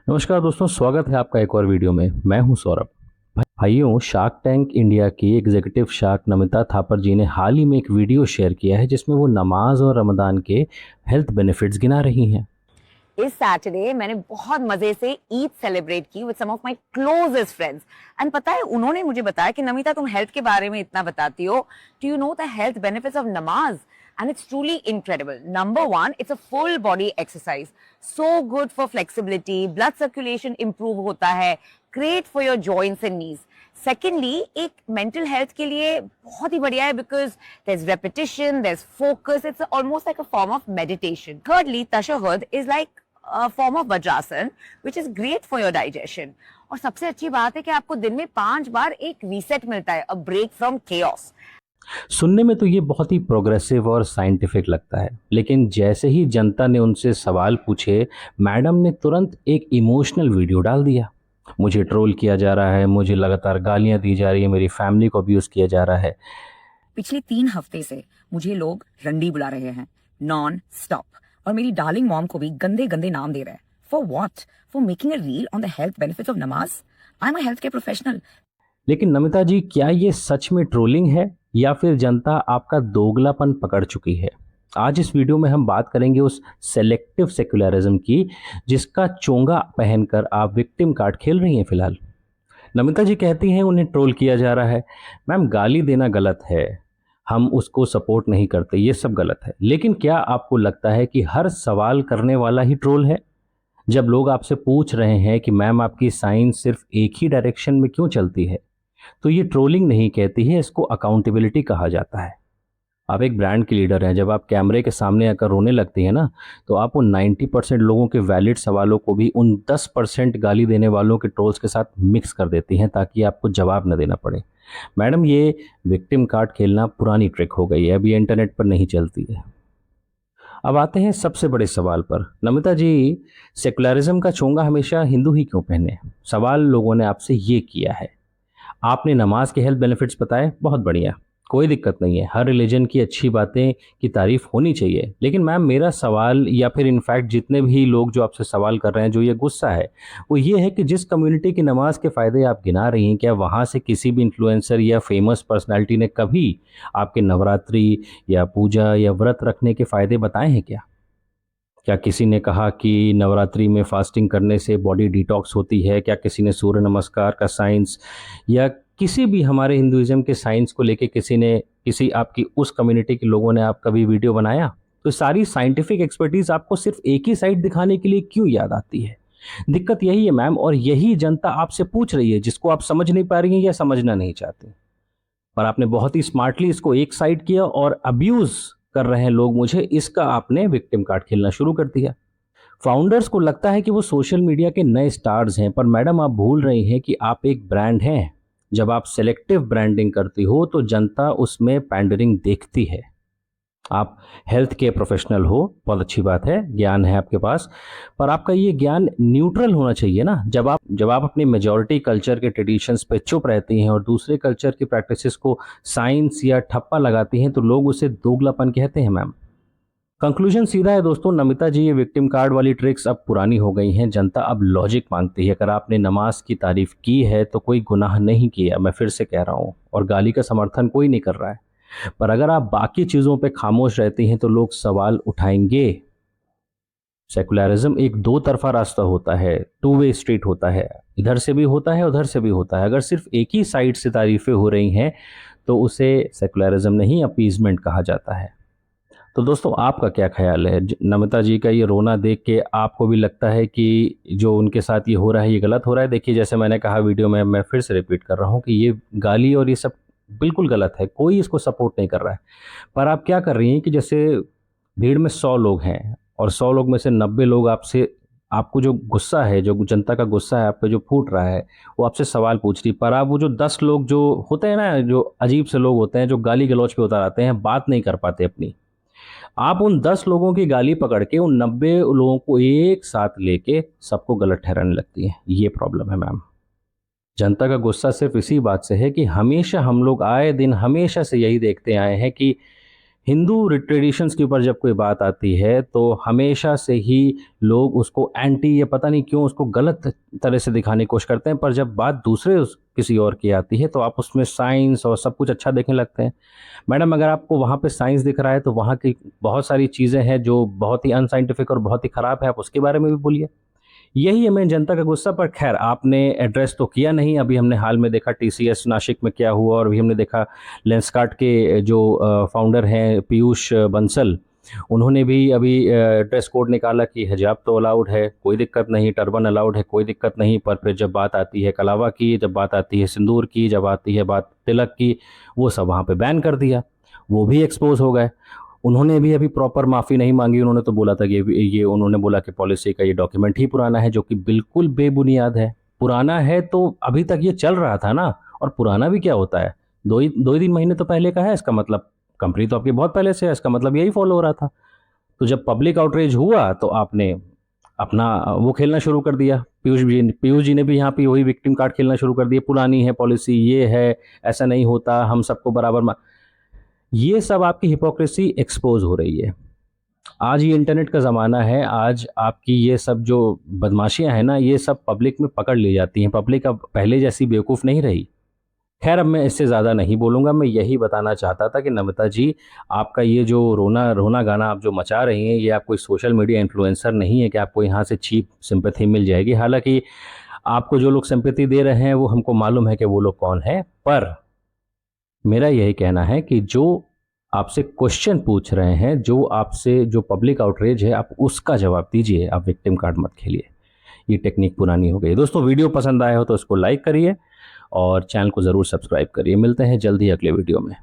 नमस्कार दोस्तों, स्वागत है आपका एक और वीडियो में। मैं हूं सौरभ। भाइयों, शार्क टैंक इंडिया की एग्जीक्यूटिव शार्क नमिता थापर जी ने हाल ही में एक वीडियो शेयर किया है जिसमें वो नमाज और रमदान के हेल्थ बेनिफिट्स गिना रही हैं। इस सैटरडे मैंने बहुत मजे से ईद सेलिब्रेट की with some of my closest friends. And पता है, उन्होंने मुझे बताया कि नमिता, तुम हेल्थ के बारे में इतना बताती हो, do you know the health benefits of नमाज? And it's truly incredible. Number one, it's a full body exercise. So good for flexibility, blood circulation improve होता है, great for your joints and knees. Secondly, एक mental health के लिए बहुत ही बढ़िया है because there's repetition, there's focus, it's almost like a form of meditation. Thirdly, tashahhud is like a form of vajrasan, which is great for your digestion. और सबसे अच्छी बात है कि आपको दिन में 5 बार एक रीसेट मिलता है, a break from chaos. सुनने में तो ये बहुत ही प्रोग्रेसिव और साइंटिफिक लगता है, लेकिन जैसे ही जनता ने उनसे सवाल पूछे, मैडम ने तुरंत एक इमोशनल वीडियो डाल दिया। मुझे ट्रोल किया जा रहा है, मुझे लगातार गालियां दी जा रही है, मेरी फैमिली को अब्यूज़ किया जा रहा है। पिछले 3 हफ्ते से मुझे लोग रंडी बुला रहे हैं, नॉन स्टॉप। और मेरी डार्लिंग मॉम को भी गंदे गंदे नाम दे रहे हैं। For what? For making a reel on the health benefits of namaz? I am a health care professional. लेकिन नमिता जी, क्या ये सच में ट्रोलिंग है या फिर जनता आपका दोगलापन पकड़ चुकी है? आज इस वीडियो में हम बात करेंगे उस सेलेक्टिव सेक्युलरिज्म की जिसका चोंगा पहनकर आप विक्टिम कार्ड खेल रही हैं फिलहाल। नमिता जी कहती हैं उन्हें ट्रोल किया जा रहा है। मैम, गाली देना गलत है, हम उसको सपोर्ट नहीं करते, ये सब गलत है। लेकिन क्या आपको लगता है कि हर सवाल करने वाला ही ट्रोल है? जब लोग आपसे पूछ रहे हैं कि मैम आपकी साइंस सिर्फ एक ही डायरेक्शन में क्यों चलती है, तो ये ट्रोलिंग नहीं कहती है, इसको अकाउंटेबिलिटी कहा जाता है। आप एक ब्रांड की लीडर हैं, जब आप कैमरे के सामने आकर रोने लगती हैं ना, तो आप उन 90% लोगों के वैलिड सवालों को भी उन 10% गाली देने वालों के ट्रोल्स के साथ मिक्स कर देती हैं ताकि आपको जवाब न देना पड़े। मैडम, ये विक्टिम कार्ड खेलना पुरानी ट्रिक हो गई है, अब ये इंटरनेट पर नहीं चलती है। अब आते हैं सबसे बड़े सवाल पर। नमिता जी, सेकुलरिज्म का चोंगा हमेशा हिंदू ही क्यों पहने? सवाल लोगों ने आपसे ये किया है। आपने नमाज के हेल्थ बेनिफिट्स बताए, बहुत बढ़िया, कोई दिक्कत नहीं है। हर रिलीजन की अच्छी बातें की तारीफ होनी चाहिए। लेकिन मैम, मेरा सवाल या फिर इनफैक्ट जितने भी लोग जो आपसे सवाल कर रहे हैं, जो ये गुस्सा है, वो ये है कि जिस कम्युनिटी की नमाज के फ़ायदे आप गिना रही हैं, क्या वहाँ से किसी भी इन्फ्लुएंसर या फेमस पर्सनैलिटी ने कभी आपके नवरात्रि या पूजा या व्रत रखने के फ़ायदे बताए हैं क्या? क्या किसी ने कहा कि नवरात्रि में फास्टिंग करने से बॉडी डिटॉक्स होती है? क्या किसी ने सूर्य नमस्कार का साइंस या किसी भी हमारे हिंदुइज्म के साइंस को लेके किसी आपकी उस कम्युनिटी के लोगों ने आप कभी वीडियो बनाया? तो सारी साइंटिफिक एक्सपर्टीज आपको सिर्फ एक ही साइड दिखाने के लिए क्यों याद आती है? दिक्कत यही है मैम, और यही जनता आपसे पूछ रही है, जिसको आप समझ नहीं पा रही हैं या समझना नहीं चाहती। पर आपने बहुत ही स्मार्टली इसको एक साइड किया और अब्यूज कर रहे हैं लोग मुझे, इसका आपने विक्टिम कार्ड खेलना शुरू कर दिया। फाउंडर्स को लगता है कि वो सोशल मीडिया के नए स्टार्स हैं, पर मैडम आप भूल रही हैं कि आप एक ब्रांड हैं। जब आप सेलेक्टिव ब्रांडिंग करती हो तो जनता उसमें पैंडरिंग देखती है। आप हेल्थ के प्रोफेशनल हो, बहुत अच्छी बात है, ज्ञान है आपके पास, पर आपका ये ज्ञान न्यूट्रल होना चाहिए ना। जब आप अपनी मेजॉरिटी कल्चर के ट्रेडिशंस पे चुप रहती हैं और दूसरे कल्चर की प्रैक्टिसेस को साइंस या ठप्पा लगाती हैं, तो लोग उसे दोगलापन कहते हैं मैम। कंक्लूजन सीधा है दोस्तों, नमिता जी, ये विक्टिम कार्ड वाली ट्रिक्स अब पुरानी हो गई हैं। जनता अब लॉजिक मांगती है। अगर आपने नमाज की तारीफ की है तो कोई गुनाह नहीं किया, मैं फिर से कह रहा हूँ, और गाली का समर्थन कोई नहीं कर रहा है। पर अगर आप बाकी चीज़ों पे खामोश रहती हैं तो लोग सवाल उठाएंगे। सेकुलरिज्म एक दो तरफा रास्ता होता है, टू वे स्ट्रीट होता है, इधर से भी होता है उधर से भी होता है। अगर सिर्फ एक ही साइड से तारीफें हो रही हैं तो उसे सेकुलरिज्म नहीं, अपीजमेंट कहा जाता है। तो दोस्तों, आपका क्या ख्याल है? नमिता जी का ये रोना देख के आपको भी लगता है कि जो उनके साथ ये हो रहा है ये गलत हो रहा है? देखिए, जैसे मैंने कहा वीडियो में, मैं फिर से रिपीट कर रहा हूँ कि ये गाली और ये सब बिल्कुल गलत है, कोई इसको सपोर्ट नहीं कर रहा है। पर आप क्या कर रही हैं कि जैसे भीड़ में 100 लोग हैं और 100 लोग में से 90 लोग आपसे, आपको जो गुस्सा है, जो जनता का गुस्सा है आप पे जो फूट रहा है, वो आपसे सवाल पूछ रही, पर आप वो जो 10 लोग जो होते हैं ना, जो अजीब से लोग होते हैं, जो गाली गलौज पे उतर आते हैं, बात नहीं कर पाते अपनी, आप उन 10 लोगों की गाली पकड़ के उन 90 लोगों को एक साथ लेके सबको गलत ठहराने लगती हैं। ये प्रॉब्लम है मैम। जनता का गुस्सा सिर्फ इसी बात से है कि हमेशा हम लोग आए दिन हमेशा से यही देखते आए हैं कि हिंदू ट्रेडिशंस के ऊपर जब कोई बात आती है तो हमेशा से ही लोग उसको एंटी या पता नहीं क्यों उसको गलत तरह से दिखाने की कोशिश करते हैं, पर जब बात किसी और की आती है तो आप उसमें साइंस और सब कुछ अच्छा देखने लगते हैं। मैडम, अगर आपको वहाँ पे साइंस दिख रहा है तो वहाँ की बहुत सारी चीज़ें हैं जो बहुत ही अनसाइंटिफिक और बहुत ही ख़राब है, आप उसके बारे में भी बोलिए। यही है मेन जनता का गुस्सा। पर खैर, आपने एड्रेस तो किया नहीं। अभी हमने हाल में देखा टीसीएस नासिक में क्या हुआ, और अभी हमने देखा लेंसकार्ट के जो फाउंडर हैं पीयूष बंसल, उन्होंने भी अभी ड्रेस कोड निकाला कि हिजाब तो अलाउड है, कोई दिक्कत नहीं, टर्बन अलाउड है, कोई दिक्कत नहीं। पर फिर जब बात आती है कलावा की, जब बात आती है सिंदूर की, जब आती है बात तिलक की, वो सब वहाँ पे बैन कर दिया। वो भी एक्सपोज हो गए। उन्होंने भी अभी प्रॉपर माफ़ी नहीं मांगी। उन्होंने तो बोला था कि ये उन्होंने बोला कि पॉलिसी का ये डॉक्यूमेंट ही पुराना है, जो कि बिल्कुल बेबुनियाद है। पुराना है तो अभी तक ये चल रहा था ना। और पुराना भी क्या होता है, 2 ही 3 महीने तो पहले का है। इसका मतलब कंपनी तो आपकी बहुत पहले से है, इसका मतलब यही फॉलो हो रहा था। तो जब पब्लिक आउटरीच हुआ तो आपने अपना वो खेलना शुरू कर दिया। पीयूष जी ने भी यहाँ पे वही विक्टिम कार्ड खेलना शुरू कर दिया। पुरानी है पॉलिसी, ये है, ऐसा नहीं होता, हम सबको बराबर ये सब आपकी हिपोक्रेसी एक्सपोज हो रही है। आज ये इंटरनेट का ज़माना है। आज आपकी ये सब जो बदमाशियां हैं ना, ये सब पब्लिक में पकड़ ली जाती हैं। पब्लिक अब पहले जैसी बेवकूफ़ नहीं रही। खैर, अब मैं इससे ज़्यादा नहीं बोलूँगा। मैं यही बताना चाहता था कि नमिता जी, आपका ये जो रोना रोना गाना आप जो मचा रही हैं, ये आप कोई सोशल मीडिया इन्फ्लुएंसर नहीं है कि आपको यहाँ से चीप सिंपैथी मिल जाएगी। हालांकि आपको जो लोग सिंपैथी दे रहे हैं वो हमको मालूम है कि वो लोग कौन है। पर मेरा यही कहना है कि जो आपसे क्वेश्चन पूछ रहे हैं, जो आपसे जो पब्लिक आउटरीच है, आप उसका जवाब दीजिए। आप विक्टिम कार्ड मत खेलिए। ये टेक्निक पुरानी हो गई। दोस्तों, वीडियो पसंद आया हो तो इसको लाइक करिए और चैनल को ज़रूर सब्सक्राइब करिए। मिलते हैं जल्दी अगले वीडियो में।